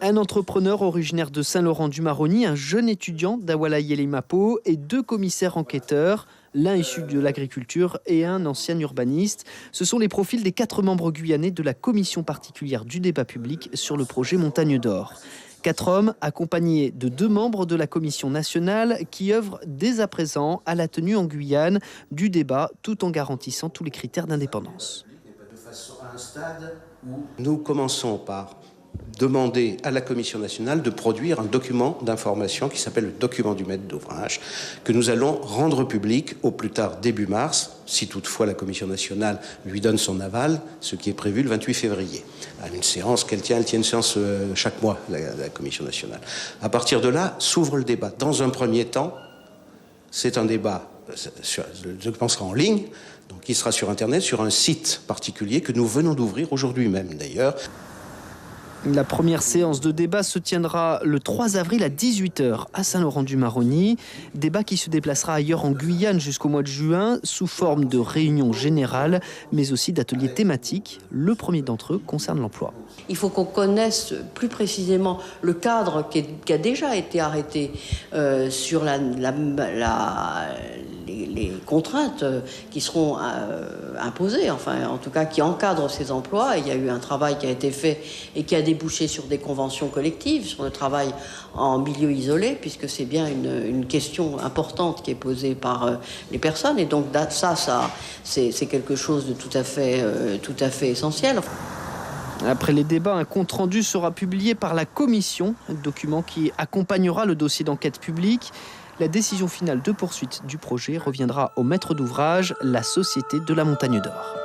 Un entrepreneur originaire de Saint-Laurent-du-Maroni, un jeune étudiant d'Awala-Yelimapo et 2 commissaires enquêteurs, l'un issu de l'agriculture et un ancien urbaniste. Ce sont les profils des 4 membres guyanais de la commission particulière du débat public sur le projet Montagne d'Or. 4 hommes accompagnés de 2 membres de la commission nationale qui œuvrent dès à présent à la tenue en Guyane du débat tout en garantissant tous les critères d'indépendance. Nous commençons par demander à la Commission nationale de produire un document d'information qui s'appelle le document du maître d'ouvrage, que nous allons rendre public au plus tard début mars, si toutefois la Commission nationale lui donne son aval, ce qui est prévu le 28 février. À une séance qu'elle tient une séance chaque mois, la Commission nationale. À partir de là, s'ouvre le débat. Dans un premier temps, c'est un débat, le document sera en ligne, donc il sera sur Internet, sur un site particulier que nous venons d'ouvrir aujourd'hui même d'ailleurs. La première séance de débat se tiendra le 3 avril à 18h à Saint-Laurent-du-Maroni. Débat qui se déplacera ailleurs en Guyane jusqu'au mois de juin sous forme de réunions générales, mais aussi d'ateliers thématiques. Le premier d'entre eux concerne l'emploi. Il faut qu'on connaisse plus précisément le cadre qui a déjà été arrêté sur les contraintes qui seront imposées, enfin en tout cas qui encadrent ces emplois. Il y a eu un travail qui a été fait et qui a débouché sur des conventions collectives, sur le travail en milieu isolé, puisque c'est bien une question importante qui est posée par les personnes. Et donc ça c'est quelque chose de tout à fait essentiel. Après les débats, un compte-rendu sera publié par la commission, un document qui accompagnera le dossier d'enquête publique. La décision finale de poursuite du projet reviendra au maître d'ouvrage, la Société de la Montagne d'Or.